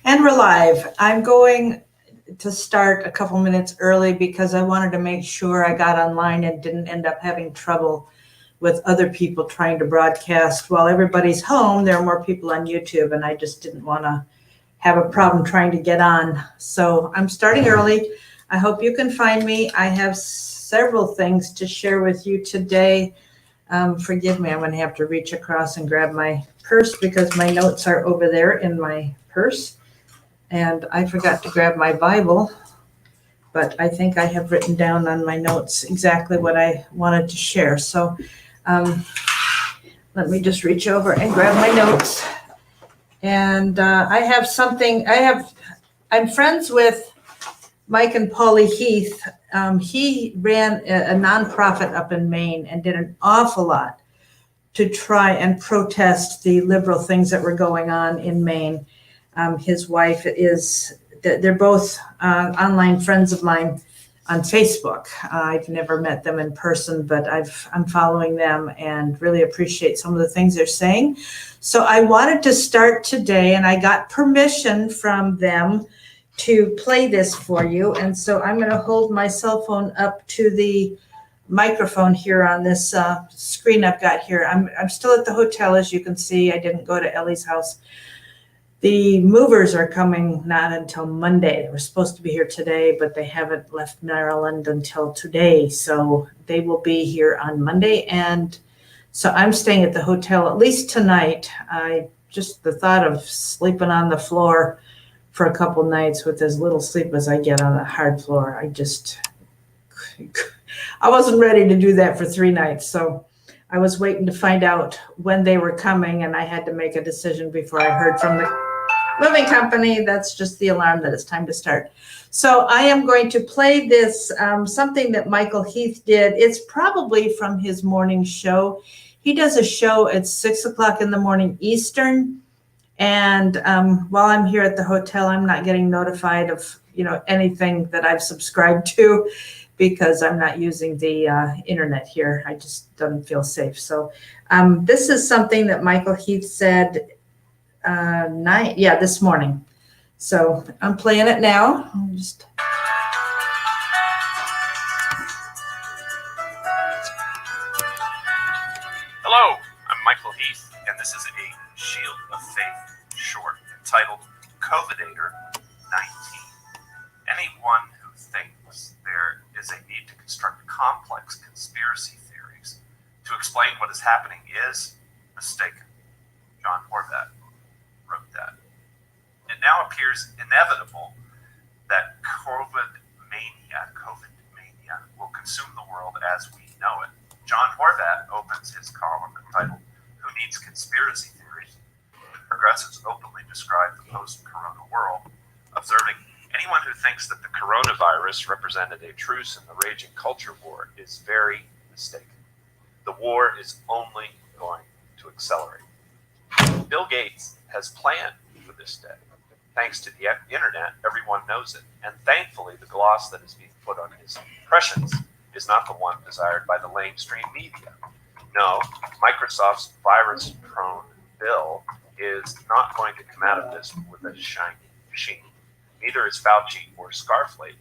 And we're live. I'm going to start a couple minutes early because I wanted to make sure I got online and didn't end up having trouble with other people trying to broadcast. While everybody's home, there are more people on YouTube, and I just didn't want to have a problem trying to get on. So I'm starting early. I hope you can find me. I have several things to share with you today. Forgive me, I'm going to have to reach across and grab my purse because my notes are over there in my purse. And I forgot to grab my Bible, but I think I have written down on my notes exactly what I wanted to share. So let me just reach over and grab my notes. And I'm friends with Mike and Polly Heath. He ran a nonprofit up in Maine and did an awful lot to try and protest the liberal things that were going on in Maine. His wife they're both online friends of mine on Facebook. I've never met them in person, but I'm following them and really appreciate some of the things they're saying. So I wanted to start today, and I got permission from them to play this for you. And so I'm going to hold my cell phone up to the microphone here on this screen I've got here. I'm still at the hotel, as you can see. I didn't go to Elly's house. The movers are coming not until Monday. They were supposed to be here today, but they haven't left Maryland until today. So they will be here on Monday. And so I'm staying at the hotel at least tonight. The thought of sleeping on the floor for a couple nights with as little sleep as I get on a hard floor, I wasn't ready to do that for 3 nights. So I was waiting to find out when they were coming, and I had to make a decision before I heard from the moving company. That's just the alarm that it's time to start. So I am going to play this, something that Michael Heath did. It's probably from his morning show. He does a show at 6 o'clock in the morning Eastern. And while I'm here at the hotel, I'm not getting notified of anything that I've subscribed to because I'm not using the internet here. I just don't feel safe. So this is something that Michael Heath said this morning. So I'm playing it now. Hello, I'm Michael Heath, and this is a Shield of Faith short entitled COVIDator 19. Anyone who thinks there is a need to construct complex conspiracy theories to explain what is happening is mistaken. John Horvath wrote that. It now appears inevitable that COVID mania will consume the world as we know it. John Horvath opens his column entitled Who Needs Conspiracy Theories? Progressives openly describe the post-corona world, observing anyone who thinks that the coronavirus represented a truce in the raging culture war is very mistaken. The war is only going to accelerate. Bill Gates has planned for this day. Thanks to the internet, everyone knows it. And thankfully, the gloss that is being put on his impressions is not the one desired by the lamestream media. No, Microsoft's virus-prone Bill is not going to come out of this with a shiny sheen. Neither is Fauci or scarf lady.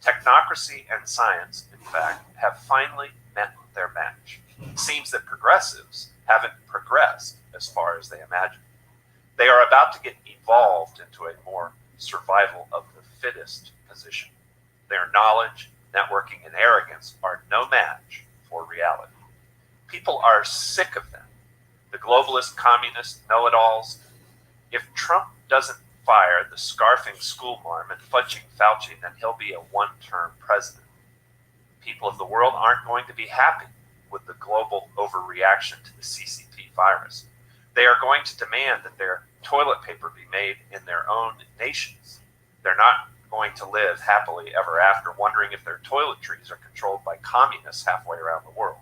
Technocracy and science, in fact, have finally met their match. It seems that progressives haven't progressed as far as they imagined. They are about to get evolved into a more survival of the fittest position. Their knowledge, networking, and arrogance are no match for reality. People are sick of them. The globalist, communist, know-it-alls. If Trump doesn't fire the scarfing school marm and fudging Fauci, then he'll be a one-term president. People of the world aren't going to be happy with the global overreaction to the CCP virus. They are going to demand that their toilet paper be made in their own nations. They're not going to live happily ever after, wondering if their toiletries are controlled by communists halfway around the world.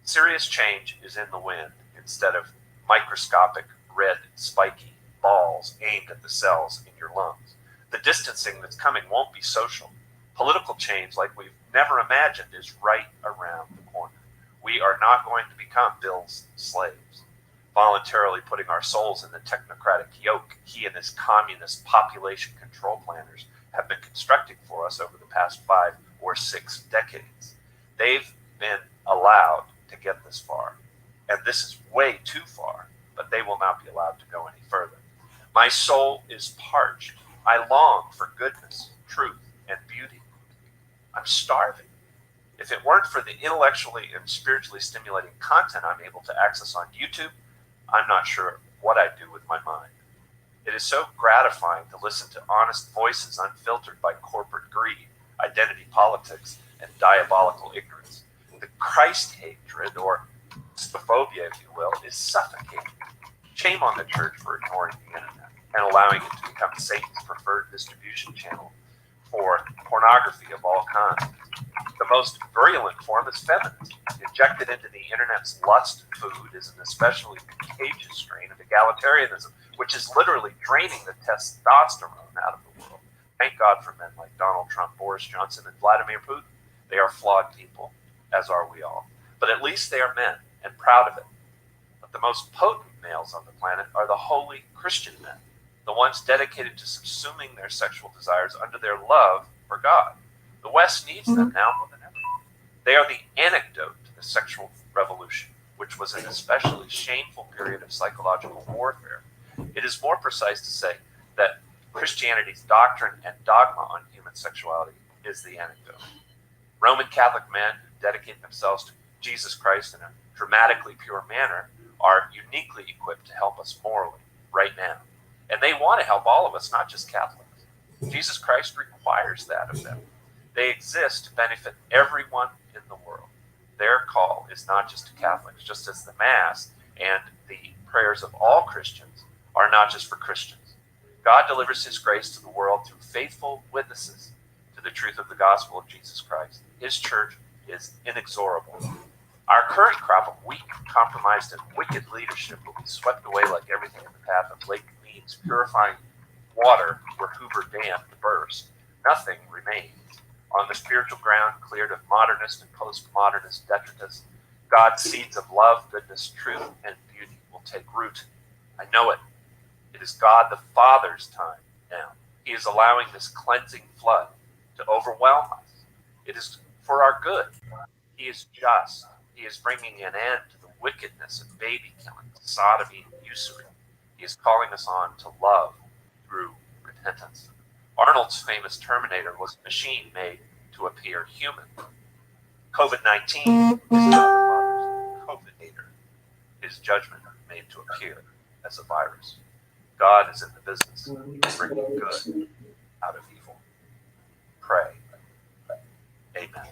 Serious change is in the wind instead of microscopic, red, spiky balls aimed at the cells in your lungs. The distancing that's coming won't be social. Political change like we've never imagined is right around the corner. We are not going to become Bill's slaves. voluntarily putting our souls in the technocratic yoke he and his communist population control planners have been constructing for us over the past 5 or 6 decades. They've been allowed to get this far, and this is way too far, but they will not be allowed to go any further. My soul is parched. I long for goodness, truth, and beauty. I'm starving. If it weren't for the intellectually and spiritually stimulating content I'm able to access on YouTube, I'm not sure what I'd do with my mind. It is so gratifying to listen to honest voices unfiltered by corporate greed, identity politics, and diabolical ignorance. The Christ hatred, or Spaphobia, if you will, is suffocating. Shame on the church for ignoring the internet and allowing it to become Satan's preferred distribution channel for pornography of all kinds. The most virulent form is feminism. Injected into the internet's lust food is an especially contagious strain of egalitarianism, which is literally draining the testosterone out of the world. Thank God for men like Donald Trump, Boris Johnson, and Vladimir Putin. They are flawed people, as are we all. But at least they are men, and proud of it. But the most potent males on the planet are the holy Christian men, the ones dedicated to subsuming their sexual desires under their love for God. The West needs them now more than ever. They are the antidote to the sexual revolution, which was an especially shameful period of psychological warfare. It is more precise to say that Christianity's doctrine and dogma on human sexuality is the antidote. Roman Catholic men who dedicate themselves to Jesus Christ in a dramatically pure manner are uniquely equipped to help us morally right now. And they want to help all of us, not just Catholics. Jesus Christ requires that of them. They exist to benefit everyone in the world. Their call is not just to Catholics, just as the Mass and the prayers of all Christians are not just for Christians. God delivers his grace to the world through faithful witnesses to the truth of the gospel of Jesus Christ. His church is inexorable. Our current crop of weak, compromised, and wicked leadership will be swept away like everything in the path of Lake Mead's purifying water where Hoover Dam burst. Nothing remains. On the spiritual ground cleared of modernist and postmodernist detritus, God's seeds of love, goodness, truth, and beauty will take root. I know it. It is God the Father's time now. He is allowing this cleansing flood to overwhelm us. It is for our good. He is just. He is bringing an end to the wickedness of baby killing, sodomy, and usury. He is calling us on to love through repentance. Arnold's famous Terminator was a machine made to appear human. COVID-19 is God the Father's COVID-nator, his judgment made to appear as a virus. God is in the business of bringing good out of evil. Pray. Amen.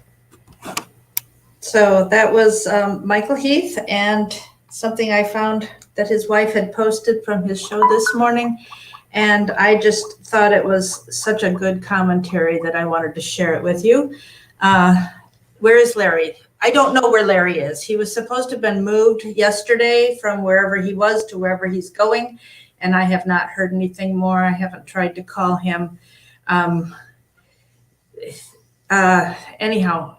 So that was Michael Heath, and something I found that his wife had posted from his show this morning. And I just thought it was such a good commentary that I wanted to share it with you. Where is Larry? I don't know where Larry is. He was supposed to have been moved yesterday from wherever he was to wherever he's going, and I have not heard anything more. I haven't tried to call him. Anyhow,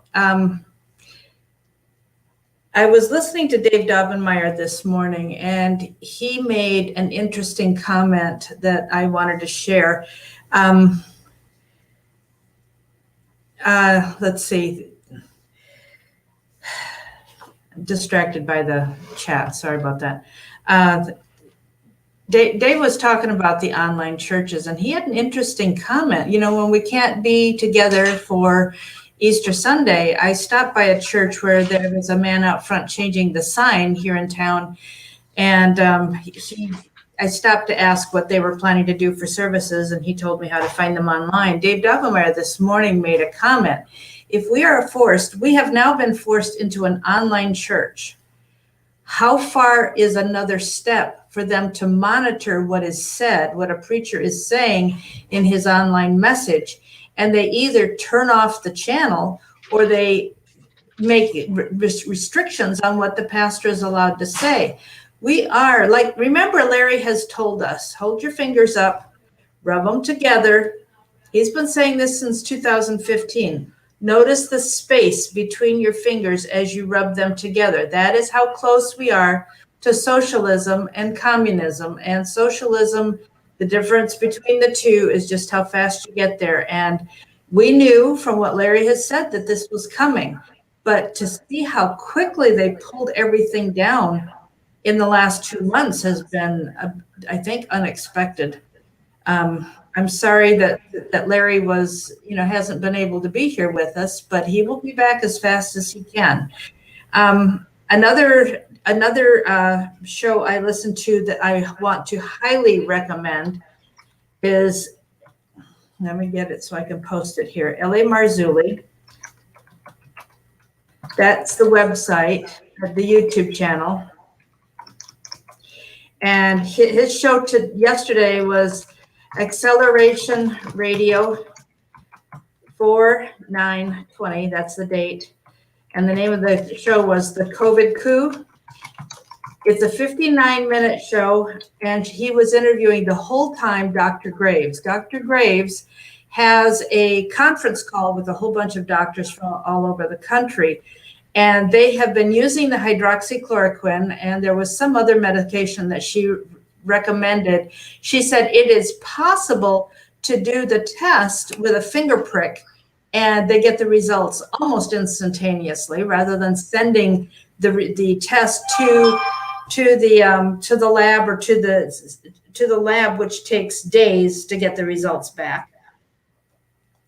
I was listening to Dave Dobbenmeyer this morning, and he made an interesting comment that I wanted to share. Let's see. I'm distracted by the chat. Sorry about that. Dave was talking about the online churches, and he had an interesting comment. You know, when we can't be together for Easter Sunday, I stopped by a church where there was a man out front changing the sign here in town. And I stopped to ask what they were planning to do for services, and he told me how to find them online. Dave Dobbenmeyer this morning made a comment. If we have now been forced into an online church. How far is another step for them to monitor what is said, what a preacher is saying in his online message? And they either turn off the channel or they make restrictions on what the pastor is allowed to say. We are like, remember, Larry has told us, hold your fingers up, rub them together. He's been saying this since 2015. Notice the space between your fingers as you rub them together. That is how close we are to socialism and communism. And socialism, the difference between the two is just how fast you get there. And we knew from what Larry has said that this was coming, but to see how quickly they pulled everything down in the last 2 months has been, I think, unexpected. I'm sorry that Larry hasn't been able to be here with us, but he will be back as fast as he can. Another show I listen to that I want to highly recommend is, let me get it so I can post it here, Elly Marzulli. That's the website, the YouTube channel. And his show yesterday was Acceleration Radio 4920, that's the date. And the name of the show was The COVID Coup. It's a 59-minute show, and he was interviewing the whole time Dr. Graves. Dr. Graves has a conference call with a whole bunch of doctors from all over the country, and they have been using the hydroxychloroquine, and there was some other medication that she recommended. She said it is possible to do the test with a finger prick, and they get the results almost instantaneously, rather than sending the test to the lab or to the lab, which takes days to get the results back.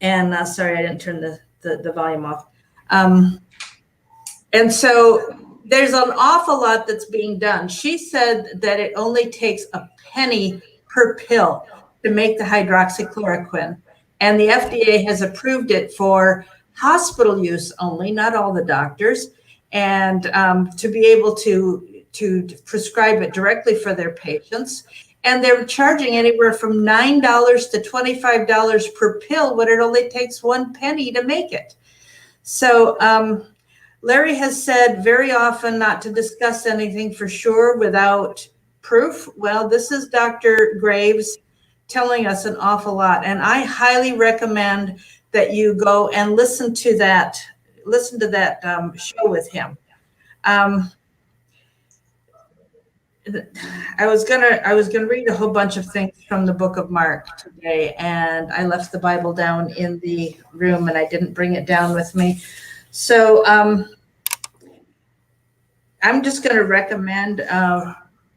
And sorry, I didn't turn the volume off. And so there's an awful lot that's being done. She said that it only takes a penny per pill to make the hydroxychloroquine. And the FDA has approved it for hospital use only, not all the doctors, and to be able to prescribe it directly for their patients. And they're charging anywhere from $9 to $25 per pill when it only takes 1 penny to make it. So Larry has said very often not to discuss anything for sure without proof. Well, this is Dr. Graves telling us an awful lot. And I highly recommend that you go and listen to that show with him. I was gonna read a whole bunch of things from the book of Mark today, and I left the Bible down in the room and I didn't bring it down with me. So I'm just going to recommend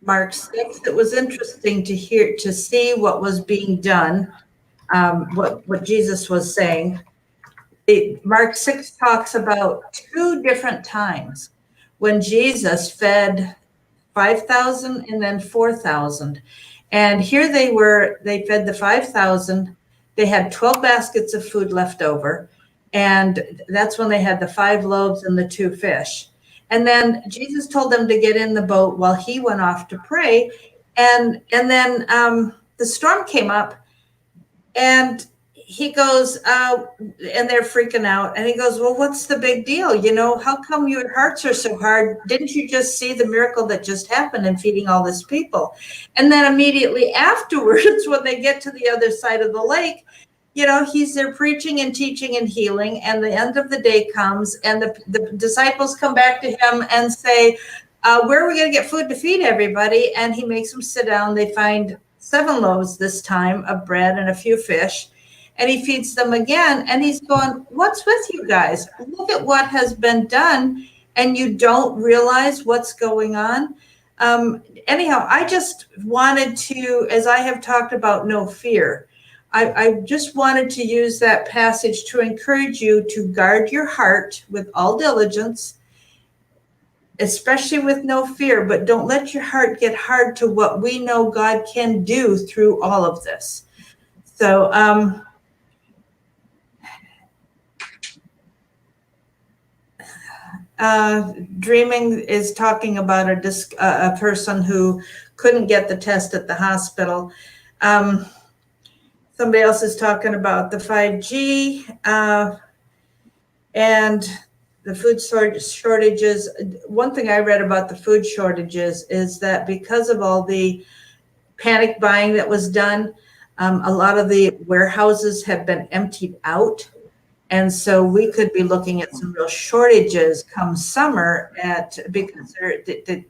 Mark 6. It was interesting to see what was being done, what Jesus was saying. Mark 6 talks about 2 different times when Jesus fed 5,000 and then 4,000. And here they fed the 5,000. They had 12 baskets of food left over. And that's when they had the 5 loaves and the 2 fish. And then Jesus told them to get in the boat while he went off to pray. And then the storm came up, and he goes, and they're freaking out. And he goes, well, what's the big deal? How come your hearts are so hard? Didn't you just see the miracle that just happened in feeding all this people? And then immediately afterwards, when they get to the other side of the lake, he's there preaching and teaching and healing, and the end of the day comes, and the disciples come back to him and say, where are we going to get food to feed everybody? And he makes them sit down. They find 7 loaves this time of bread and a few fish, and he feeds them again. And he's going, what's with you guys? Look at what has been done, and you don't realize what's going on. Anyhow, I just wanted to, as I have talked about no fear, I just wanted to use that passage to encourage you to guard your heart with all diligence, especially with no fear, but don't let your heart get hard to what we know God can do through all of this. So, Dreaming is talking about a person who couldn't get the test at the hospital. Somebody else is talking about the 5G and the food shortages. One thing I read about the food shortages is that because of all the panic buying that was done, a lot of the warehouses have been emptied out. And so we could be looking at some real shortages come summer because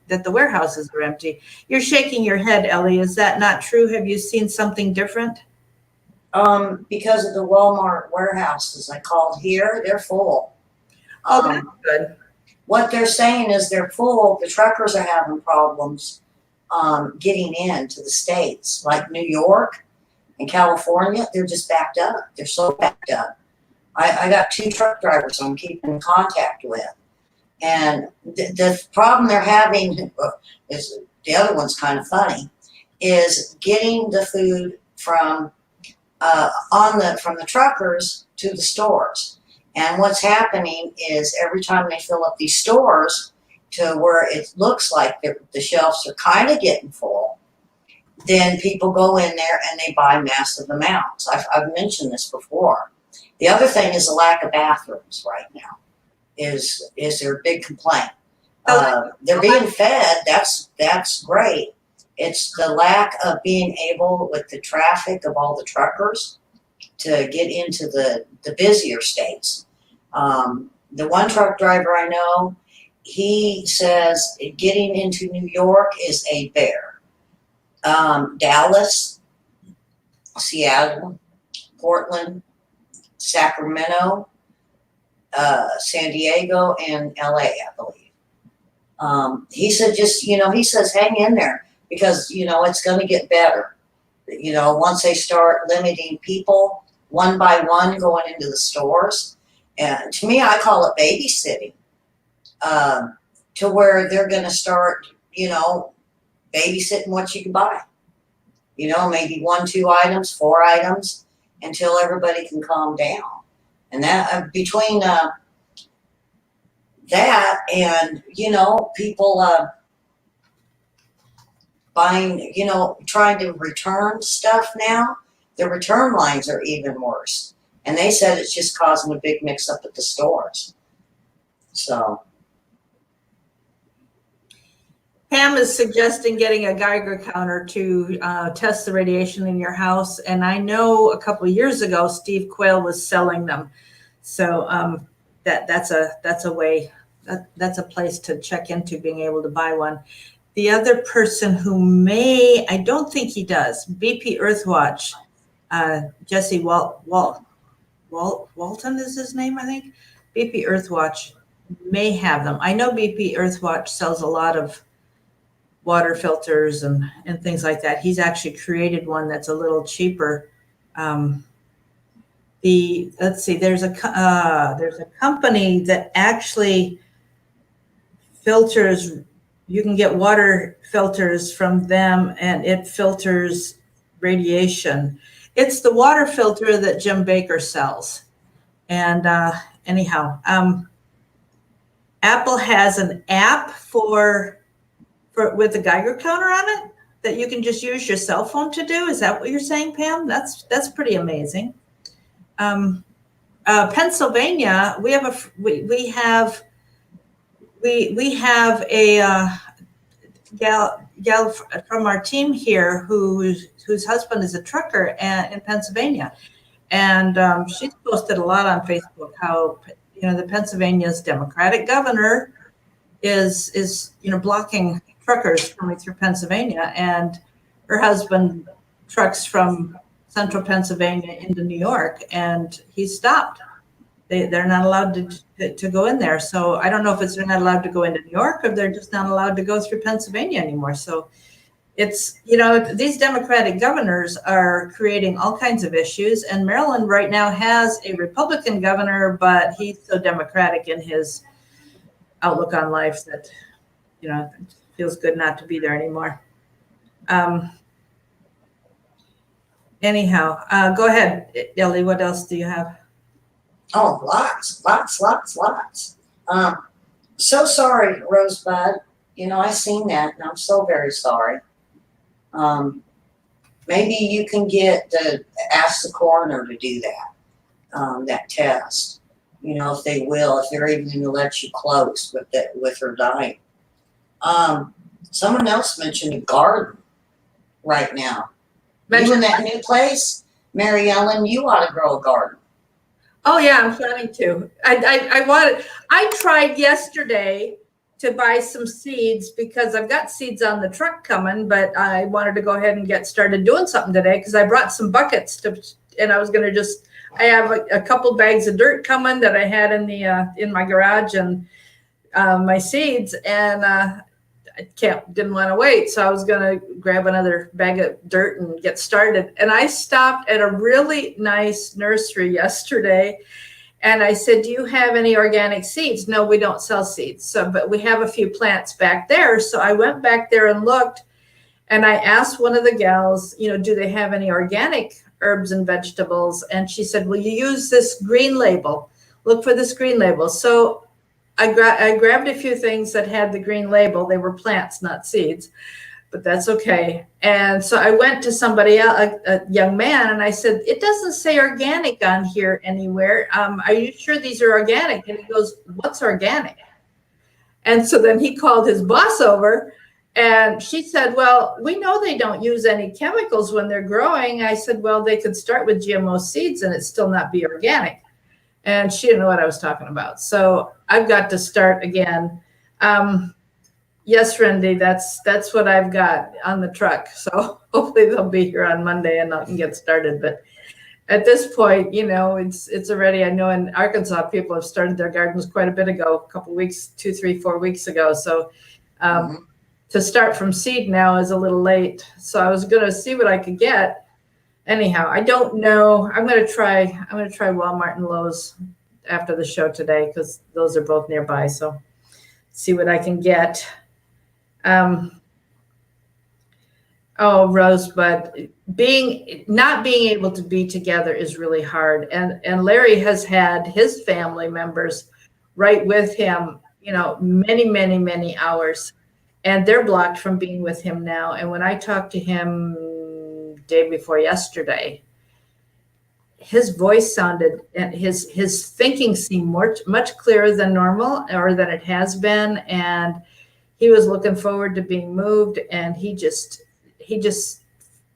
that the warehouses are empty. You're shaking your head, Elly. Is that not true? Have you seen something different? Because of the Walmart warehouses I called here, they're full. Oh, that's good. What they're saying is they're full. The truckers are having problems getting into the states, like New York and California. They're just backed up. They're so backed up. I got 2 truck drivers I'm keeping in contact with, and the problem they're having is, the other one's kind of funny, is getting the food from the truckers to the stores. And what's happening is every time they fill up these stores to where it looks like the shelves are kind of getting full, then people go in there and they buy massive amounts. I've mentioned this before. The other thing is the lack of bathrooms right now is their big complaint. They're being fed, that's great. It's the lack of being able, with the traffic of all the truckers, to get into the busier states. The one truck driver I know, he says getting into New York is a bear. Dallas, Seattle, Portland, Sacramento, San Diego, and LA, I believe. He said he says hang in there, because, it's going to get better. Once they start limiting people one by one going into the stores. And to me, I call it babysitting, to where they're going to start, babysitting what you can buy. Maybe 1, 2 items, 4 items, until everybody can calm down. And that between that and, people buying, trying to return stuff now, the return lines are even worse. And they said it's just causing a big mix up at the stores. So. Pam is suggesting getting a Geiger counter to test the radiation in your house. And I know a couple of years ago, Steve Quayle was selling them. So that's a way, that's a place to check into, being able to buy one. The other person who I don't think he does, BP Earthwatch, Jesse Walton is his name, I think. BP Earthwatch may have them. I know BP Earthwatch sells a lot of water filters and things like that. He's actually created one that's a little cheaper. Let's see, there's a company that actually filters. You can get water filters from them, and it filters radiation. It's the water filter that Jim Baker sells. And anyhow, Apple has an app with a Geiger counter on it that you can just use your cell phone to do. Is that what you're saying, Pam? That's pretty amazing. Pennsylvania, we have a gal from our team here whose husband is a trucker in Pennsylvania, and she's posted a lot on Facebook how the Pennsylvania's Democratic governor is blocking truckers coming through Pennsylvania, and her husband trucks from central Pennsylvania into New York, and he's stopped. They're not allowed to go in there. So I don't know if they're not allowed to go into New York, or they're just not allowed to go through Pennsylvania anymore. So it's, these Democratic governors are creating all kinds of issues. And Maryland right now has a Republican governor, but he's so Democratic in his outlook on life that, it feels good not to be there anymore. Anyhow, go ahead, Elly. What else do you have? Oh, lots. So sorry, Rosebud. I seen that, and I'm so very sorry. Maybe you can ask the coroner to do that test. If they will, if they're even going to let you close with her dying. Someone else mentioned a garden right now. You in that new place, Mary Ellen, you ought to grow a garden. Oh yeah, I'm planning to. I tried yesterday to buy some seeds because I've got seeds on the truck coming, but I wanted to go ahead and get started doing something today because I brought some buckets and I was going to I have a couple bags of dirt coming that I had in my garage and my seeds, and didn't want to wait. So I was going to grab another bag of dirt and get started. And I stopped at a really nice nursery yesterday. And I said, do you have any organic seeds? No, we don't sell seeds. So, but we have a few plants back there. So I went back there and looked, and I asked one of the gals, do they have any organic herbs and vegetables? And she said, well, you use this green label. Look for this green label. So I grabbed a few things that had the green label. They were plants, not seeds, but that's okay. And so I went to somebody else, a young man, and I said, it doesn't say organic on here anywhere. Are you sure these are organic? And he goes, what's organic? And so then he called his boss over, and she said, well, we know they don't use any chemicals when they're growing. I said, well, they could start with GMO seeds and it still not be organic. And she didn't know what I was talking about. So I've got to start again. Yes, Randy, that's what I've got on the truck. So hopefully they'll be here on Monday and I can get started. But at this point, it's already, I know in Arkansas, people have started their gardens quite a bit ago, a couple weeks, 2, 3, 4 weeks ago. So to start from seed now is a little late. So I was going to see what I could get. Anyhow, I don't know. I'm going to try Walmart and Lowe's after the show today because those are both nearby. So see what I can get. Rosebud, not being able to be together is really hard. And Larry has had his family members right with him, many, many, many hours. And they're blocked from being with him now. And when I talked to him day before yesterday, his voice sounded, and his thinking seemed much clearer than normal, or than it has been, and he was looking forward to being moved, and he just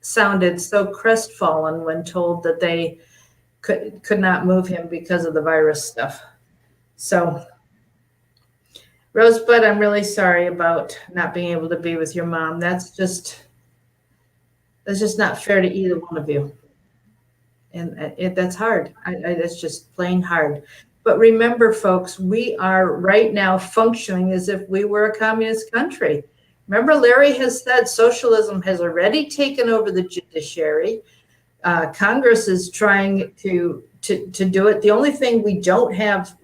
sounded so crestfallen when told that they could not move him because of the virus stuff. So Rosebud, I'm really sorry about not being able to be with your mom. That's just not fair to either one of you. And that's hard. That's just plain hard. But remember, folks, we are right now functioning as if we were a communist country. Remember, Larry has said socialism has already taken over the judiciary. Congress is trying to do it. The only thing we don't have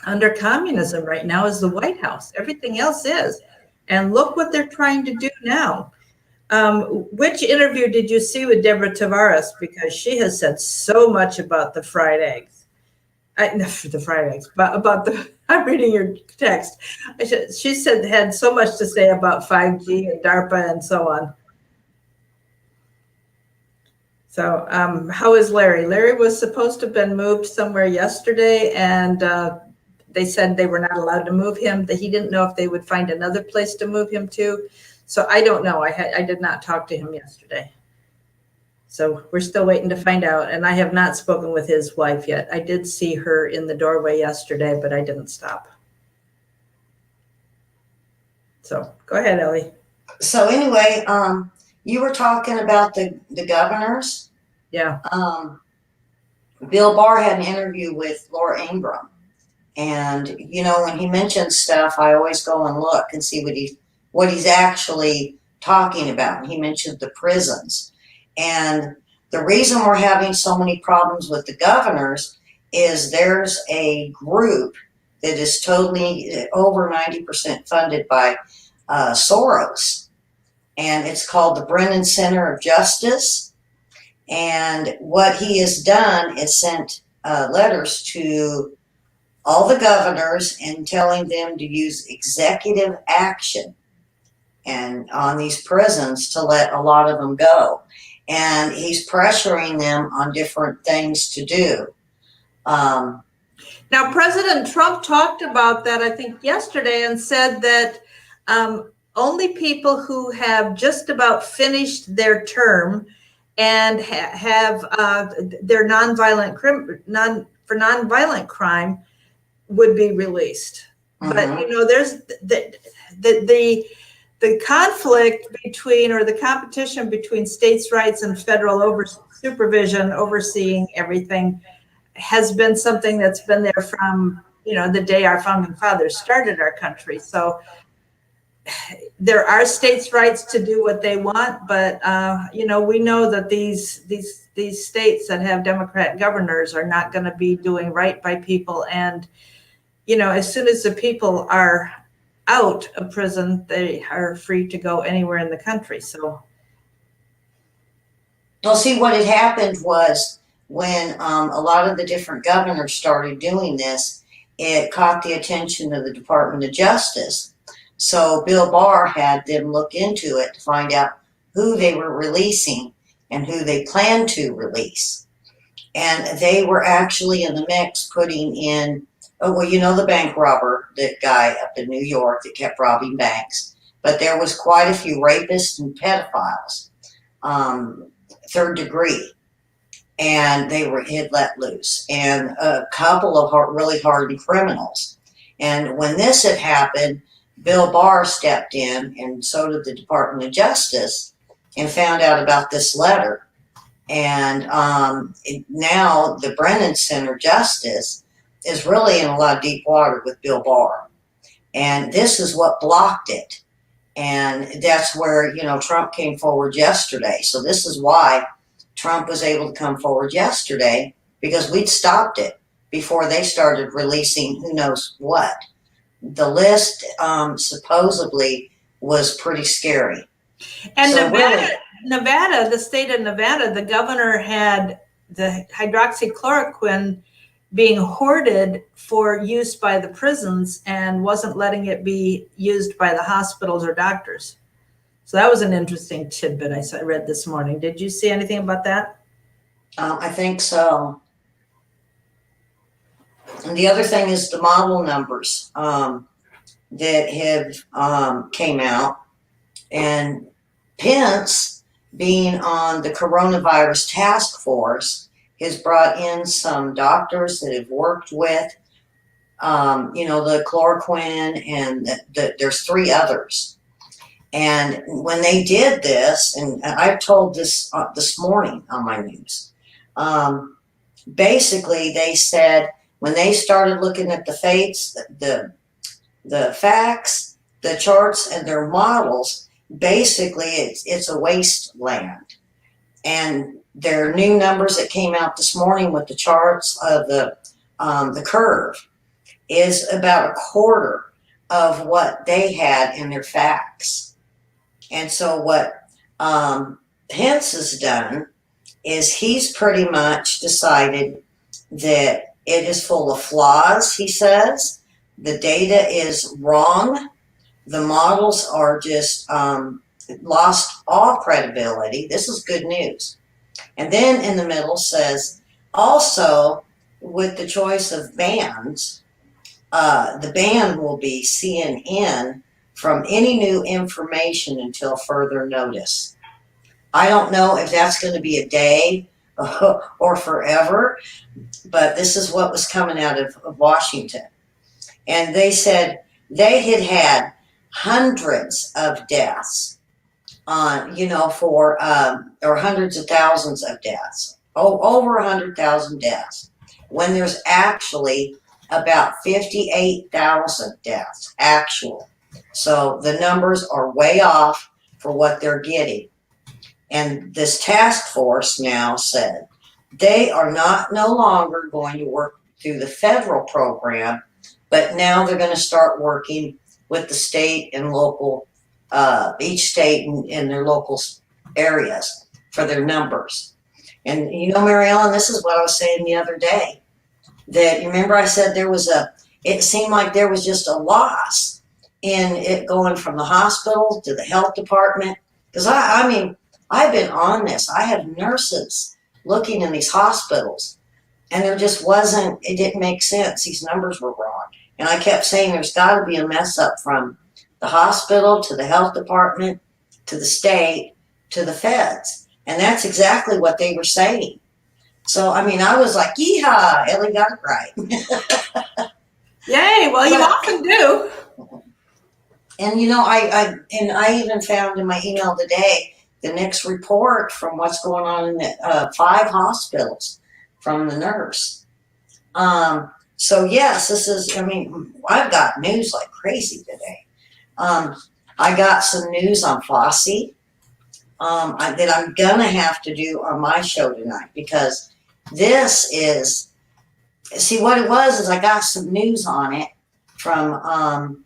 under communism right now is the White House. Everything else is. And look what they're trying to do now. Which interview did you see with Deborah Tavares? Because she has said so much about the fried eggs. The fried eggs, but about I'm reading your text. She had so much to say about 5G and DARPA and so on. So how is Larry? Larry was supposed to have been moved somewhere yesterday, and they said they were not allowed to move him, that he didn't know if they would find another place to move him to. So I don't know. I did not talk to him yesterday. So we're still waiting to find out. And I have not spoken with his wife yet. I did see her in the doorway yesterday, but I didn't stop. So go ahead, Elly. So anyway, you were talking about the governors. Yeah. Bill Barr had an interview with Laura Ingraham. And, when he mentions stuff, I always go and look and see what he's actually talking about. He mentioned the prisons. And the reason we're having so many problems with the governors is there's a group that is totally over 90% funded by Soros. And it's called the Brennan Center of Justice. And what he has done is sent letters to all the governors and telling them to use executive action and on these prisons to let a lot of them go. And he's pressuring them on different things to do. Now, President Trump talked about that, I think, yesterday, and said that only people who have just about finished their term and have their for nonviolent crime would be released. But there's the conflict between, or the competition between states' rights and federal supervision overseeing everything has been something that's been there from the day our founding fathers started our country. So there are states' rights to do what they want, but we know that these states that have Democrat governors are not going to be doing right by people. And as soon as the people are out of prison, they are free to go anywhere in the country. So, well, see, what had happened was when a lot of the different governors started doing this, it caught the attention of the Department of Justice. So Bill Barr had them look into it to find out who they were releasing and who they planned to release. And they were actually in the mix putting in, the bank robber, that guy up in New York that kept robbing banks. But there was quite a few rapists and pedophiles, third degree. And they had let loose. And a couple of really hardened criminals. And when this had happened, Bill Barr stepped in, and so did the Department of Justice, and found out about this letter. And now the Brennan Center Justice is really in a lot of deep water with Bill Barr. And this is what blocked it. And that's where, Trump came forward yesterday. So this is why Trump was able to come forward yesterday, because we'd stopped it before they started releasing who knows what. The list supposedly was pretty scary. And so Nevada, the state of Nevada, the governor had the hydroxychloroquine being hoarded for use by the prisons and wasn't letting it be used by the hospitals or doctors. So that was an interesting tidbit I read this morning. Did you see anything about that? I think so. And the other thing is the model numbers that have came out. And Pence, being on the coronavirus task force, has brought in some doctors that have worked with, the chloroquine, and there's 3 others. And when they did this, and I've told this this morning on my news, basically they said when they started looking at the fates, the facts, the charts, and their models, basically it's a wasteland. And their new numbers that came out this morning with the charts of the curve is about a quarter of what they had in their facts. And so what Pence has done is he's pretty much decided that it is full of flaws, he says. The data is wrong. The models are just lost all credibility. This is good news. And then in the middle says, also with the choice of bans, the ban will be CNN from any new information until further notice. I don't know if that's going to be a day or forever, but this is what was coming out of Washington. And they said they had hundreds of deaths on, or hundreds of thousands of deaths, over 100,000 deaths, when there's actually about 58,000 deaths actual. So the numbers are way off for what they're getting. And this task force now said they are no longer going to work through the federal program, but now they're going to start working with the state and local, each state in their local areas for their numbers. And Mary Ellen, this is what I was saying the other day, that you remember I said it seemed like there was just a loss in it going from the hospital to the health department. Because I mean, I've been on this. I have nurses looking in these hospitals, and there just it didn't make sense. These numbers were wrong. And I kept saying there's got to be a mess up from the hospital to the health department to the state to the feds. And that's exactly what they were saying. So, I mean, I was like, yeehaw, Elly got it right. Yay, well, you often do. And, you know, I even found in my email today the next report from what's going on in the 5 hospitals from the nurse. So, yes, this is, I mean, I've got news like crazy today. I got some news on Fosse that I'm going to have to do on my show tonight, because this is, see, what it was is I got some news on it from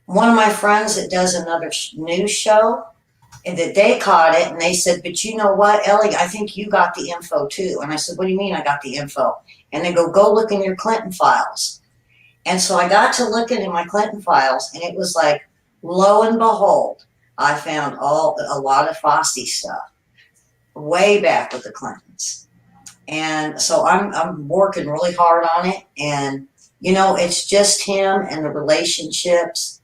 one of my friends that does another news show, and that they caught it, and they said, but you know what, Elly, I think you got the info too. And I said, what do you mean I got the info? And they go look in your Clinton files. And so I got to looking in my Clinton files, and it was like, lo and behold, I found a lot of Fosse stuff way back with the Clintons. And so I'm working really hard on it. And, you know, it's just him and the relationships.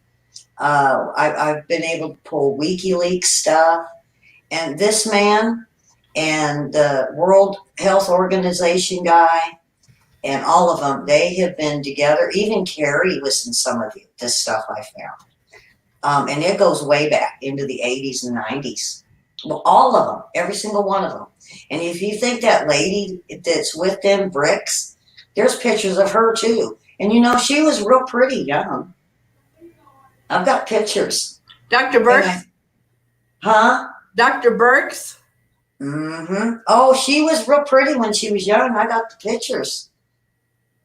I've been able to pull WikiLeaks stuff. And this man and the World Health Organization guy and all of them, they have been together. Even Kerry was in some of this stuff I found. And it goes way back into the 80s and 90s. Well, all of them, every single one of them. And if you think that lady that's with them, Bricks, there's pictures of her too. And you know, she was real pretty young. I've got pictures. Dr. Burks? Huh? Dr. Burks? Mm-hmm. Oh, she was real pretty when she was young. I got the pictures.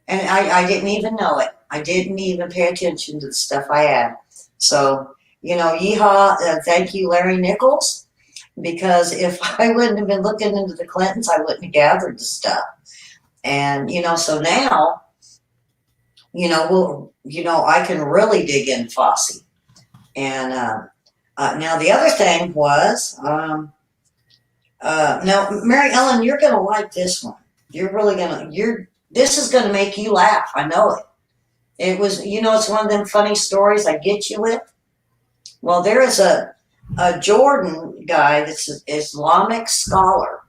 And I didn't even know it. I didn't even pay attention to the stuff I had. So, you know, yeehaw, thank you, Larry Nichols. Because if I wouldn't have been looking into the Clintons, I wouldn't have gathered the stuff. And, you know, so now, you know, I can really dig in Fosse. And now the other thing was, now, Mary Ellen, you're going to like this one. You're really going to, this is going to make you laugh. I know it. It was, you know, it's one of them funny stories I get you with. Well, there is a Jordan guy that's an Islamic scholar,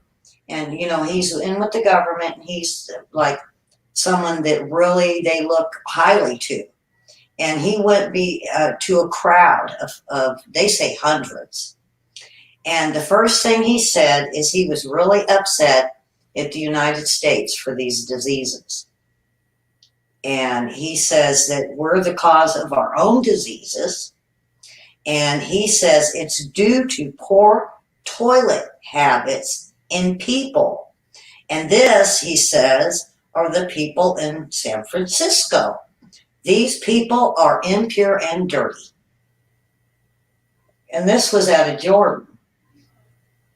and you know, he's in with the government, and he's like someone that really they look highly to. And he went to a crowd of they say hundreds, and the first thing he said is he was really upset at the United States for these diseases. And he says that we're the cause of our own diseases. And he says it's due to poor toilet habits in people. And this, he says, are the people in San Francisco. These people are impure and dirty. And this was out of Jordan.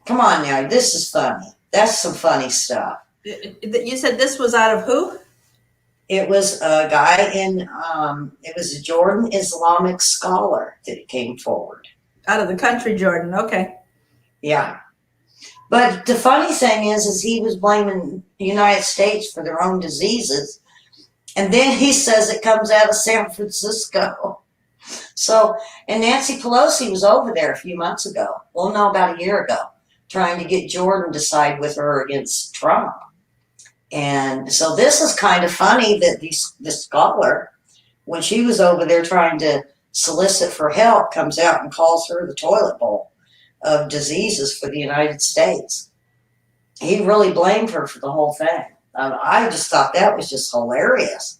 Come on now, this is funny. That's some funny stuff. You said this was out of who? It was a guy it was a Jordan Islamic scholar that came forward. Out of the country, Jordan. Okay. Yeah. But the funny thing is he was blaming the United States for their own diseases. And then he says it comes out of San Francisco. So, and Nancy Pelosi was over there a few months ago. Well, no, about a year ago, trying to get Jordan to side with her against Trump. And so this is kind of funny that this scholar, when she was over there trying to solicit for help, comes out and calls her the toilet bowl of diseases for the United States. He really blamed her for the whole thing. I just thought that was just hilarious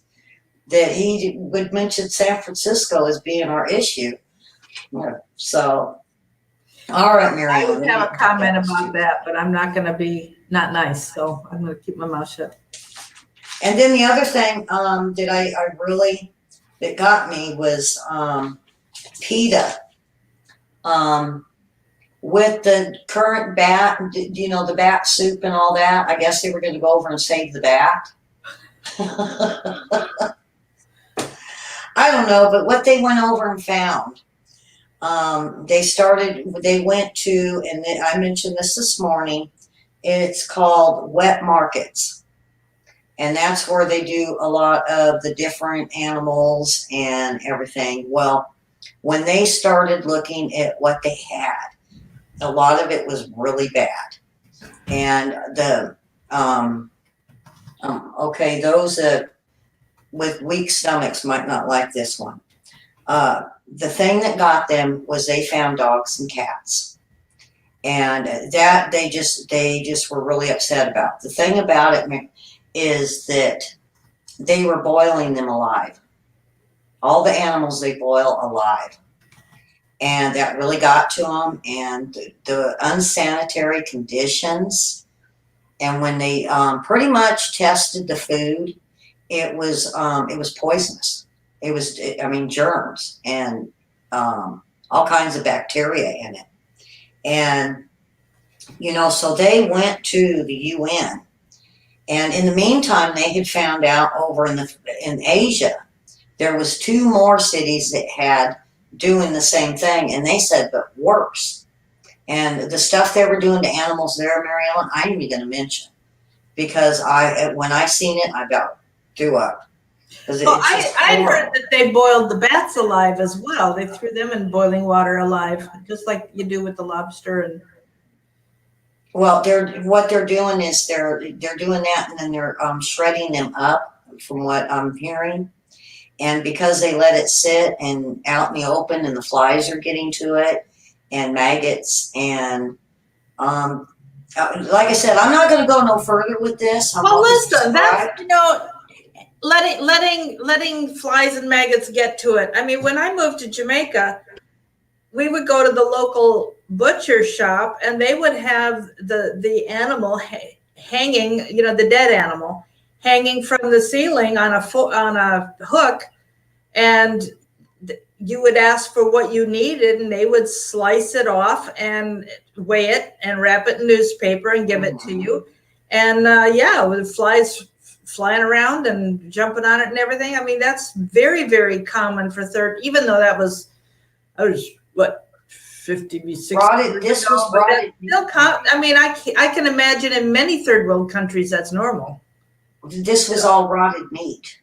that he would mention San Francisco as being our issue. So, all right, Mary. I would have a comment about that, but I'm not going to be not nice, so I'm going to keep my mouth shut. And then the other thing that I really, that got me was PETA. With the current bat, you know, the bat soup and all that, I guess they were going to go over and save the bat. I don't know, but what they went over and found, they went to, and I mentioned this morning, it's called wet markets. And that's where they do a lot of the different animals and everything. Well, when they started looking at what they had, a lot of it was really bad. And okay, those with weak stomachs might not like this one. The thing that got them was they found dogs and cats. And that they just were really upset about. The thing about it is that they were boiling them alive. All the animals they boil alive. And that really got to them. And the unsanitary conditions. And when they pretty much tested the food, it was poisonous. It was, I mean, germs and all kinds of bacteria in it. And, you know, so they went to the UN. And in the meantime, they had found out over in Asia, there was 2 more cities that had doing the same thing. And they said, but worse. And the stuff they were doing to animals there, Mary Ellen, I ain't even going to mention. Because when I seen it, I about threw up. Well, I heard that they boiled the bats alive as well. They threw them in boiling water alive, just like you do with the lobster. And well, what they're doing is they're doing that, and then they're shredding them up, from what I'm hearing. And because they let it sit and out in the open, and the flies are getting to it, and maggots, and like I said, I'm not going to go no further with this. Well, listen, that's, you know, letting flies and maggots get to it. I mean, when I moved to Jamaica, we would go to the local butcher shop, and they would have the animal hanging, you know, the dead animal hanging from the ceiling on a hook, and you would ask for what you needed, and they would slice it off and weigh it and wrap it in newspaper and give it to you. And yeah, with flies flying around and jumping on it and everything. I mean, that's very, very common for even though I was what, 50, 60 This was rotted. I mean, I can imagine in many third world countries that's normal. This was all rotted meat.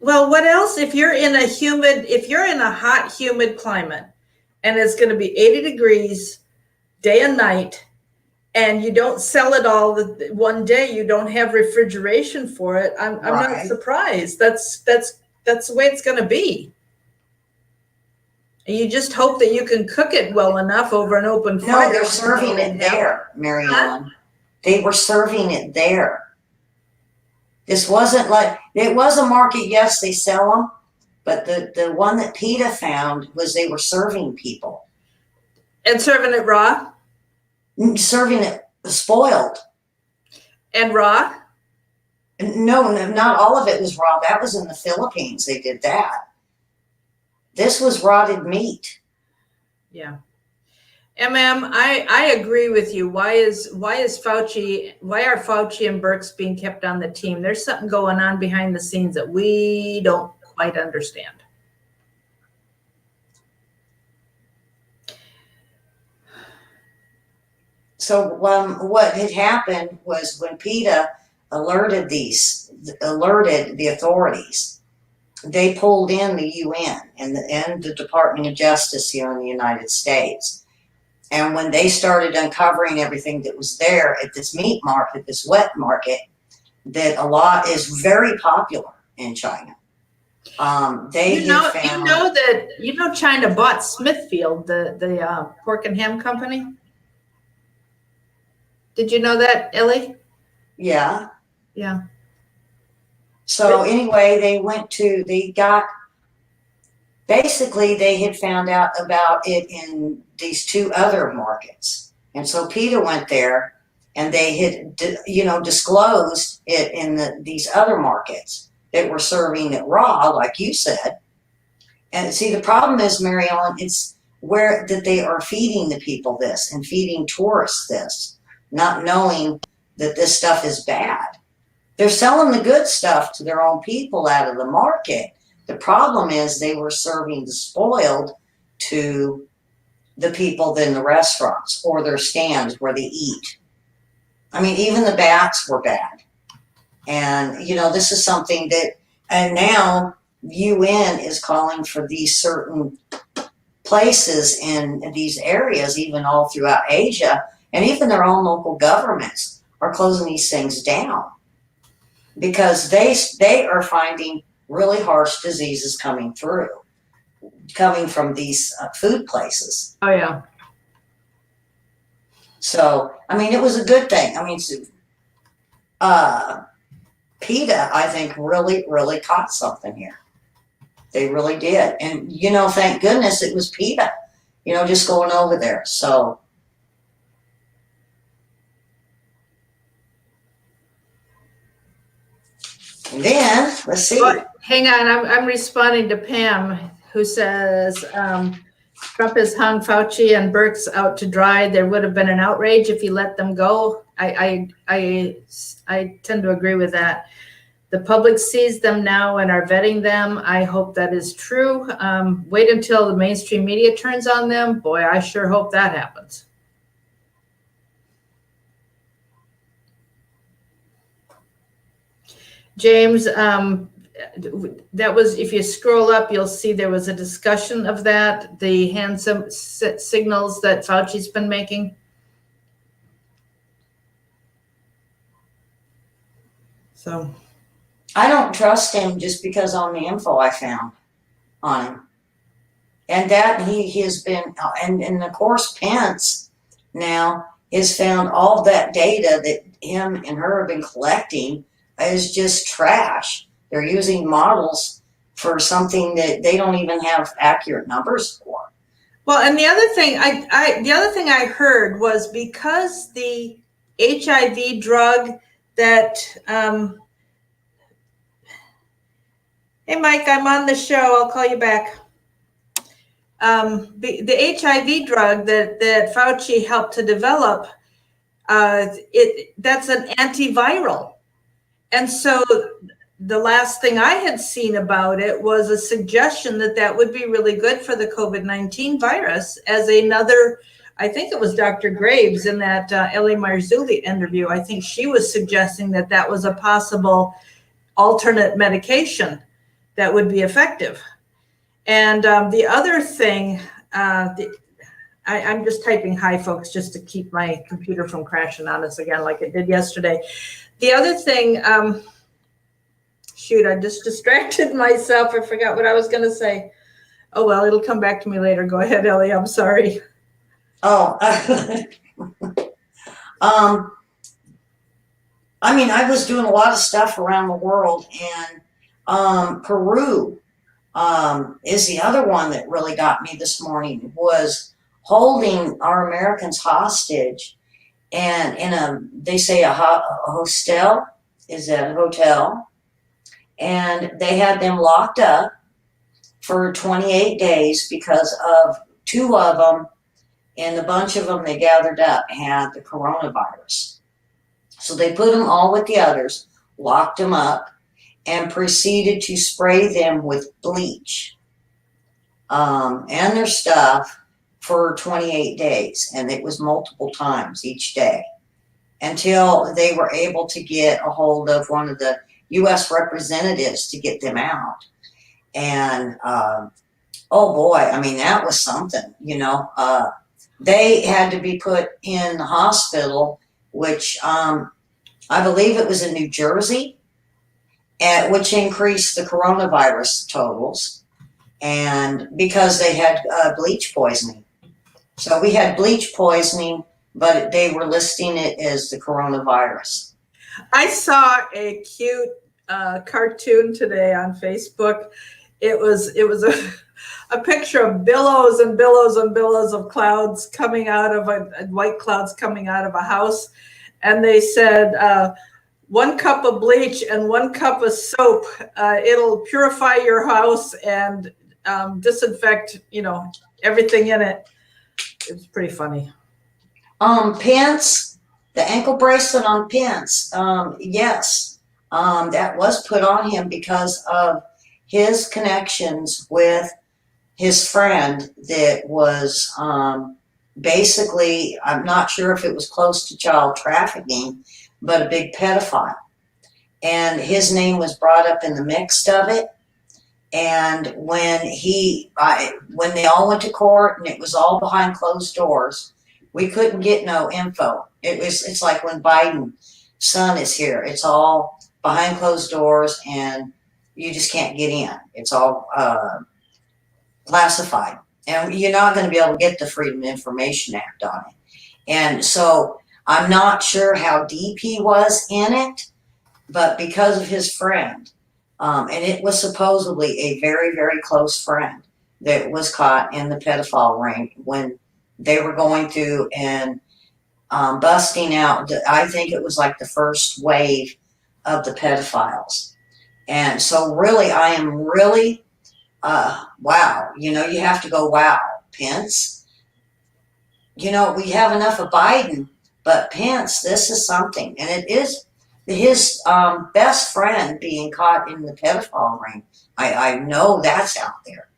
Well, what else? If you're in a hot, humid climate, and it's going to be 80 degrees day and night, and you don't sell it all one day, you don't have refrigeration for it, I'm not surprised. That's the way it's going to be. And you just hope that you can cook it well enough over an open fire. No, they're serving it there, Mary Ellen. They were serving it there. This wasn't like, it was a market, yes, they sell them, but the one that PETA found was they were serving people. And serving it raw? Serving it spoiled. And raw? No, not all of it was raw. That was in the Philippines. They did that. This was rotted meat. Yeah. I agree with you. Why are Fauci and Birx being kept on the team? There's something going on behind the scenes that we don't quite understand. So what had happened was when PETA alerted the authorities, they pulled in the UN and the Department of Justice here in the United States. And when they started uncovering everything that was there at this meat market, this wet market, that a lot is very popular in China. China bought Smithfield, the pork and ham company. Did you know that, Elly? Yeah. Yeah. So anyway, they had found out about it in these 2 other markets. And so PETA went there, and they had, disclosed it in these other markets that were serving it raw, like you said. And see, the problem is, Mary Ellen, it's where that they are feeding the people this and feeding tourists this, not knowing that this stuff is bad. They're selling the good stuff to their own people out of the market. The problem is they were serving the spoiled to the people in the restaurants or their stands where they eat. I mean, even the bats were bad. And, this is something that, and now UN is calling for these certain places in these areas, even all throughout Asia, and even their own local governments are closing these things down because they are finding really harsh diseases coming from these food places. Oh yeah. So, I mean, it was a good thing. I mean, PETA, I think, really, really caught something here. They really did. And, thank goodness it was PETA, just going over there. So, and then, let's see. Hang on, I'm responding to Pam, who says, Trump has hung Fauci and Birx out to dry. There would have been an outrage if he let them go. I tend to agree with that. The public sees them now and are vetting them. I hope that is true. Wait until the mainstream media turns on them. Boy, I sure hope that happens. James, that was, if you scroll up, you'll see there was a discussion of that, the hand signals that Fauci's been making. So I don't trust him just because on the info I found on him. And that he has been, and of course Pence now has found all that data that him and her have been collecting is just trash. They're using models for something that they don't even have accurate numbers for. Well, and the other thing I heard was because the HIV drug that, hey Mike, I'm on the show. I'll call you back. The HIV drug that Fauci helped to develop, that's an antiviral. And so the last thing I had seen about it was a suggestion that would be really good for the COVID-19 virus as another, I think it was Dr. Graves in that Elly Marzulli interview. I think she was suggesting that was a possible alternate medication that would be effective. And the other thing, I'm just typing hi, folks, just to keep my computer from crashing on us again like it did yesterday. The other thing, shoot, I just distracted myself. I forgot what I was going to say. Oh, well, it'll come back to me later. Go ahead, Elly. I'm sorry. Oh, I mean, I was doing a lot of stuff around the world, and Peru is the other one that really got me this morning, was holding our Americans hostage. And they say a hostel, is that a hotel? And they had them locked up for 28 days because of 2 of them, and the bunch of them they gathered up had the coronavirus. So they put them all with the others, locked them up, and proceeded to spray them with bleach and their stuff for 28 days. And it was multiple times each day until they were able to get a hold of one of the U.S. representatives to get them out. And oh boy, I mean, that was something, they had to be put in the hospital, which I believe it was in New Jersey, which increased the coronavirus totals, and because they had bleach poisoning. So we had bleach poisoning, but they were listing it as the coronavirus. I saw a cute cartoon today on Facebook. It was a picture of billows and billows and billows of clouds coming out of white clouds coming out of a house. And they said, 1 cup of bleach and 1 cup of soap. It'll purify your house and disinfect, everything in it. It's pretty funny. Pence, the ankle bracelet on Pence, yes, that was put on him because of his connections with his friend that was basically, I'm not sure if it was close to child trafficking, but a big pedophile. And his name was brought up in the mix of it. And when when they all went to court and it was all behind closed doors, we couldn't get no info. It's like when Biden's son is here, it's all behind closed doors and you just can't get in. It's all classified. And you're not going to be able to get the Freedom of Information Act on it. And so I'm not sure how deep he was in it, but because of his friend, and it was supposedly a very, very close friend that was caught in the pedophile ring when they were going through and busting out, I think it was like the first wave of the pedophiles. And so really, I am really, wow, you know, you have to go, wow, Pence. You know, we have enough of Biden, but Pence, this is something. And it is his best friend being caught in the pedophile ring. I know that's out there.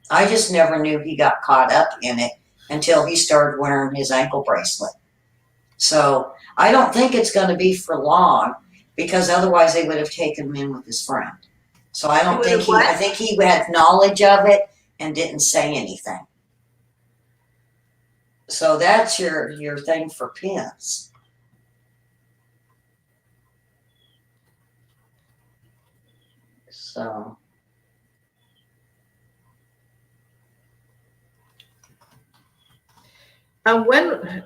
I just never knew he got caught up in it until he started wearing his ankle bracelet. So I don't think it's going to be for long because otherwise they would have taken him in with his friend. So I don't think I think he had knowledge of it and didn't say anything. So that's your thing for Pence. So when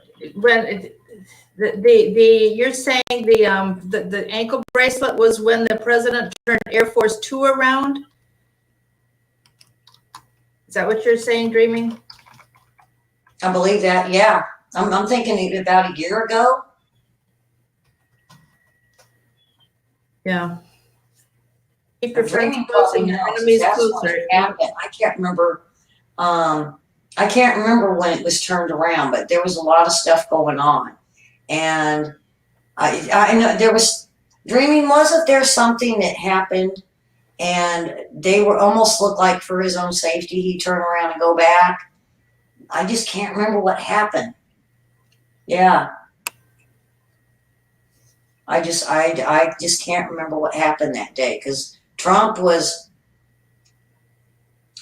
the you're saying the ankle bracelet was when the president turned Air Force 2 around? Is that what you're saying, Dreaming? I believe that, yeah. I'm thinking about a year ago. Yeah. Keep your friends Dreaming close probably and your knows. enemies That's closer. what happened. I can't remember. I can't remember when it was turned around, but there was a lot of stuff going on, and I know there was Dreaming. Wasn't there something that happened, and they were almost looked like for his own safety he'd turn around and go back? I just can't remember what happened. Yeah. I just can't remember what happened that day because Trump was.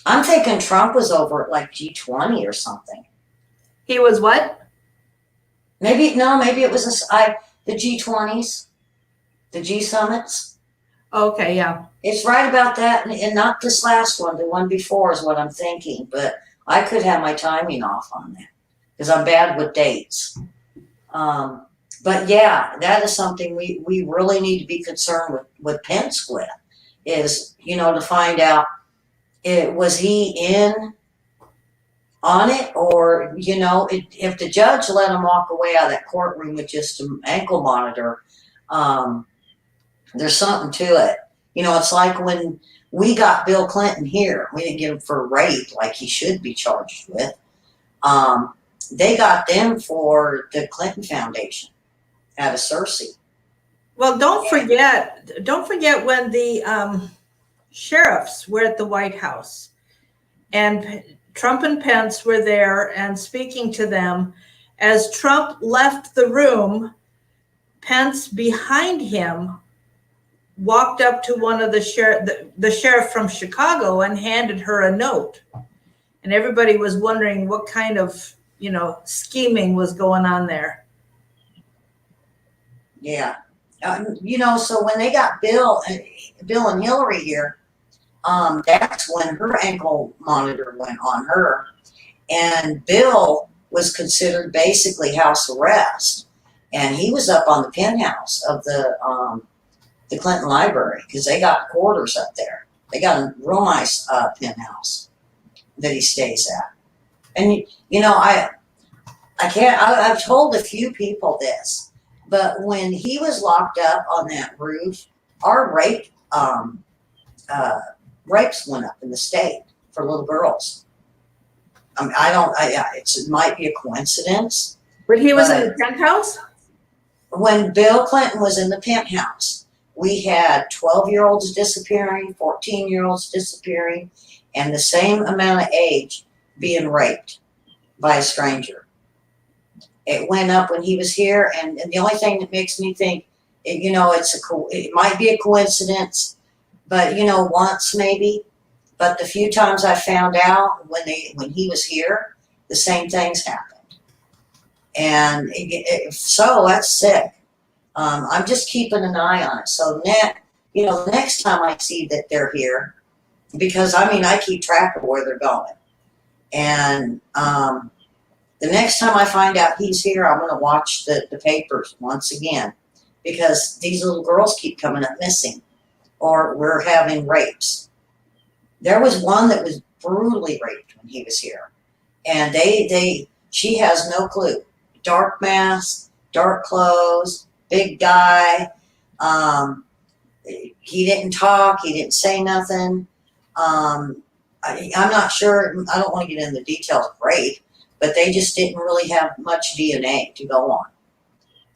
I'm thinking Trump was over at like G20 or something. He was what? Maybe it was the G20s, the G summits. Okay, yeah. It's right about that, and not this last one. The one before is what I'm thinking, but I could have my timing off on that because I'm bad with dates. But yeah, that is something we really need to be concerned with Pence with, is, you know, to find out, was he in on it, or, you know, if the judge let him walk away out of that courtroom with just an ankle monitor, there's something to it. You know, it's like when we got Bill Clinton here, we didn't get him for rape like he should be charged with. They got them for the Clinton Foundation out of Cersei. Well, don't forget when the sheriffs were at the White House and Trump and Pence were there and speaking to them. As Trump left the room, Pence behind him walked up to one of the sheriff from Chicago and handed her a note. And everybody was wondering what kind of, you know, scheming was going on there. Yeah. You know, so when they got Bill and Hillary here, that's when her ankle monitor went on her. And Bill was considered basically house arrest. And he was up on the penthouse of the Clinton Library because they got quarters up there. They got a real nice penthouse that he stays at. And, you know, I've told a few people this, but when he was locked up on that roof, our rapes went up in the state for little girls. I mean, it might be a coincidence. But he was in the penthouse? When Bill Clinton was in the penthouse, we had 12-year-olds disappearing, 14-year-olds disappearing, and the same amount of age being raped by a stranger. It went up when he was here, and the only thing that makes me think, you know, it might be a coincidence, but, you know, once maybe, But the few times I found out when he was here, the same things happened. And so that's sick. I'm just keeping an eye on it. So next time I see that they're here, because I keep track of where they're going. And the next time I find out he's here, I'm going to watch the papers once again, because these little girls keep coming up missing, or we're having rapes. There was one that was brutally raped when he was here, and she has no clue. Dark mask, dark clothes, big guy. He didn't talk. He didn't say nothing. I'm not sure. I don't want to get into the details of rape, but they just didn't really have much DNA to go on,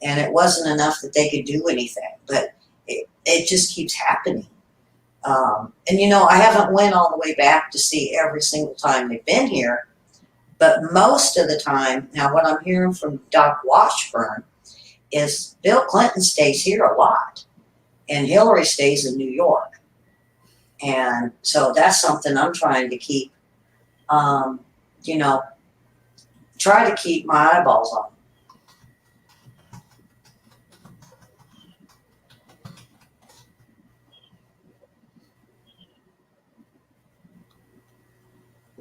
and it wasn't enough that they could do anything. But it just keeps happening. And I haven't went all the way back to see every single time they've been here, but most of the time, now what I'm hearing from Doc Washburn is Bill Clinton stays here a lot, and Hillary stays in New York. And so that's something I'm trying to keep, try to keep my eyeballs on.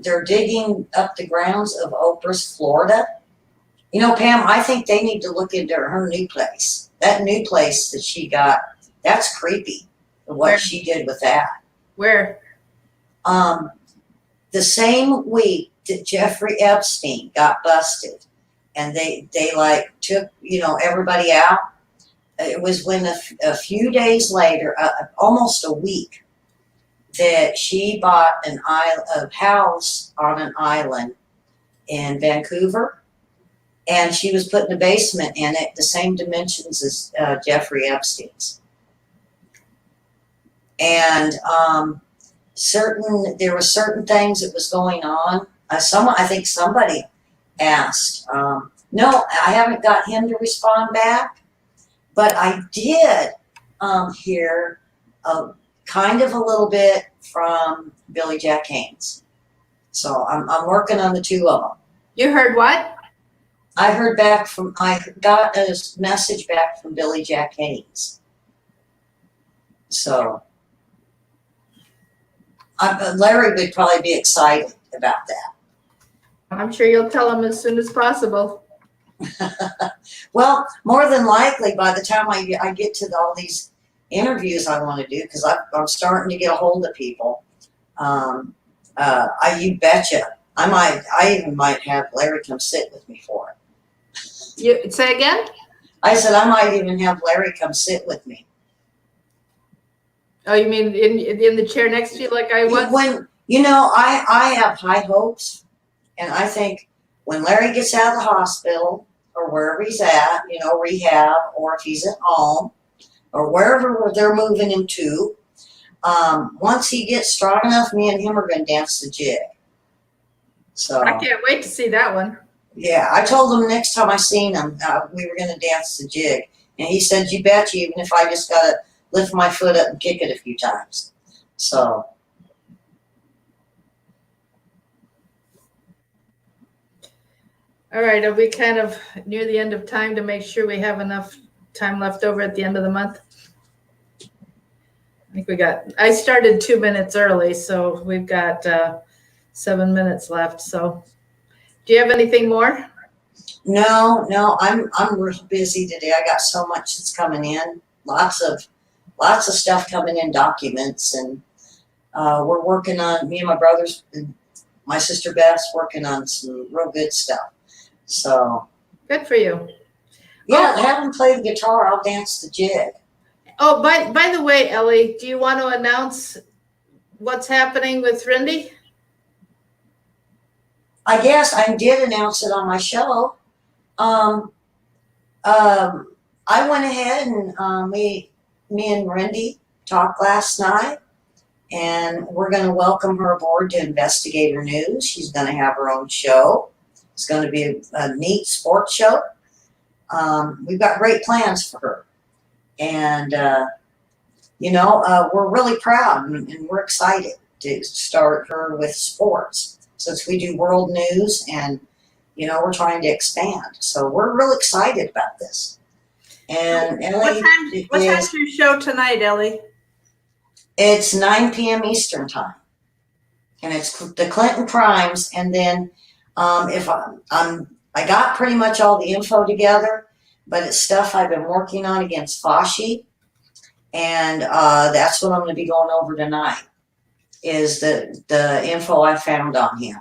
They're digging up the grounds of Oprah's Florida. Pam, I think they need to look into her new place. That new place that she got, that's creepy, what she did with that. Where? The same week that Jeffrey Epstein got busted, and they took, everybody out. It was when a few days later, almost a week, that she bought a house on an island in Vancouver, and she was putting a basement in it, the same dimensions as Jeffrey Epstein's. And there were certain things that was going on. I think somebody asked. No, I haven't got him to respond back, but I did hear kind of a little bit from Billy Jack Haynes. So I'm working on the two of them. You heard what? I got a message back from Billy Jack Haynes. So Larry would probably be excited about that. I'm sure you'll tell him as soon as possible. Well, more than likely by the time I get to all these interviews I want to do, because I'm starting to get a hold of people. You betcha. I even might have Larry come sit with me for it. You say again? I said I might even have Larry come sit with me. Oh, you mean in the chair next to you, like I was? When I have high hopes, and I think when Larry gets out of the hospital or wherever he's at, rehab, or if he's at home, or wherever they're moving him to, once he gets strong enough, me and him are going to dance the jig. So I can't wait to see that one. Yeah, I told him next time I seen him, we were going to dance the jig. And he said, you bet you, even if I just got to lift my foot up and kick it a few times. So. All right, are we kind of near the end of time to make sure we have enough time left over at the end of the month? I think I started 2 minutes early, so we've got 7 minutes left. So do you have anything more? No, I'm real busy today. I got so much that's coming in. Lots of stuff coming in, documents, and we're working on, me and my brothers and my sister Beth's working on some real good stuff. So good for you. Yeah, have him play the guitar, I'll dance the jig. Oh, by the way, Elly, do you want to announce what's happening with Rindy? I guess I did announce it on my show. I went ahead and me and Rindy talked last night, and we're going to welcome her aboard to Investigator News. She's going to have her own show. It's going to be a neat sports show. We've got great plans for her. And, we're really proud and we're excited. to start her with sports. Since we do world news and, we're trying to expand. So we're real excited about this. And Elly What time's your show tonight, Elly? It's 9 p.m. Eastern time. And it's the Clinton Crimes. And then if I got pretty much all the info together, but it's stuff I've been working on against Fauci. And that's what I'm going to be going over tonight, is the info I found on him.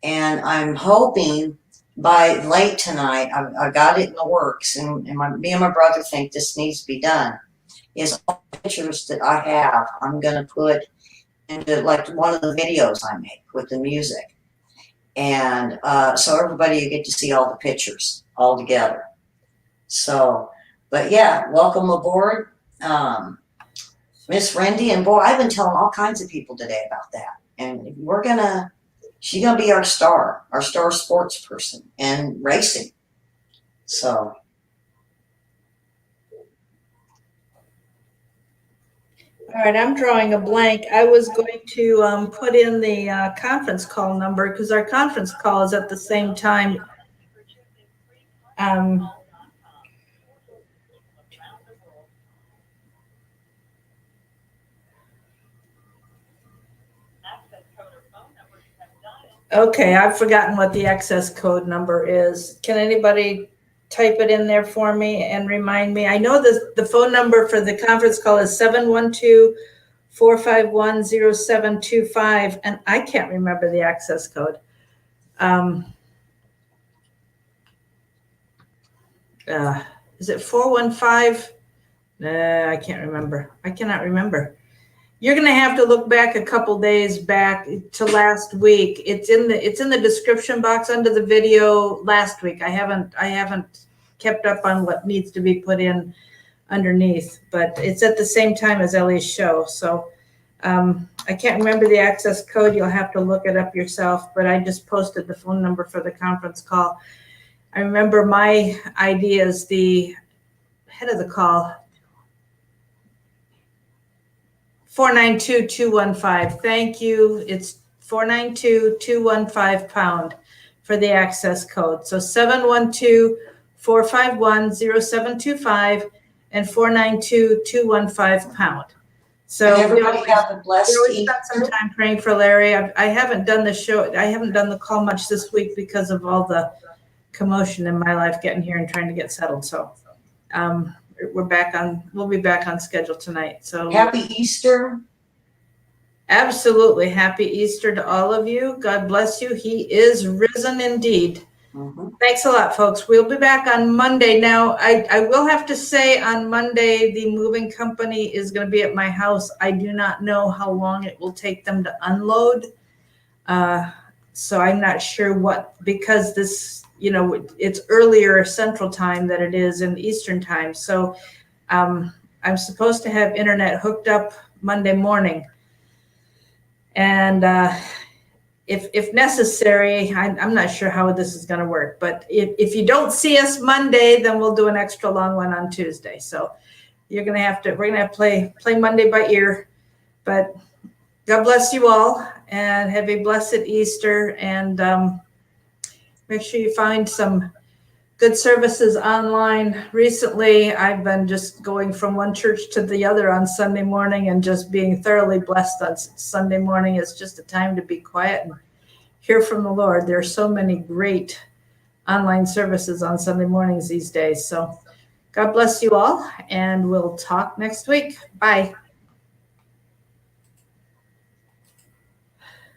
And I'm hoping by late tonight, I got it in the works, and me and my brother think this needs to be done, is all the pictures that I have, I'm going to put into like one of the videos I make with the music. And so everybody will get to see all the pictures all together. So, but yeah, welcome aboard. Miss Rendy, and boy, I've been telling all kinds of people today about that. And she's gonna be our star sports person and racing. So. All right, I'm drawing a blank. I was going to put in the conference call number because our conference call is at the same time. Okay, I've forgotten what the access code number is. Can anybody type it in there for me and remind me? I know the phone number for the conference call is 712-451-0725, and I can't remember the access code. Is it 415? I can't remember. I cannot remember. You're going to have to look back a couple days back to last week. It's in the description box under the video last week. I haven't kept up on what needs to be put in underneath, but it's at the same time as Elly's show. So I can't remember the access code. You'll have to look it up yourself, but I just posted the phone number for the conference call. I remember my ID as the head of the call. 492-215. Thank you. It's 492-215 # for the access code. So 712-451-0725 and 492-215 #. So and everybody have a blessed we spent some time praying for Larry. I haven't done the show. I haven't done the call much this week because of all the commotion in my life getting here and trying to get settled. So we'll be back on schedule tonight. So happy Easter. Absolutely. Happy Easter to all of you. God bless you. He is risen indeed. Mm-hmm. Thanks a lot, folks. We'll be back on Monday. Now, I will have to say on Monday, the moving company is going to be at my house. I do not know how long it will take them to unload. So I'm not sure because this, it's earlier Central Time than it is in Eastern Time. So I'm supposed to have internet hooked up Monday morning. And if necessary, I'm not sure how this is going to work. But if you don't see us Monday, then we'll do an extra long one on Tuesday. So we're going to have to play Monday by ear. But God bless you all and have a blessed Easter. And make sure you find some good services online. Recently, I've been just going from one church to the other on Sunday morning and just being thoroughly blessed on Sunday morning. It's just a time to be quiet and hear from the Lord. There are so many great online services on Sunday mornings these days. So God bless you all, and we'll talk next week. Bye.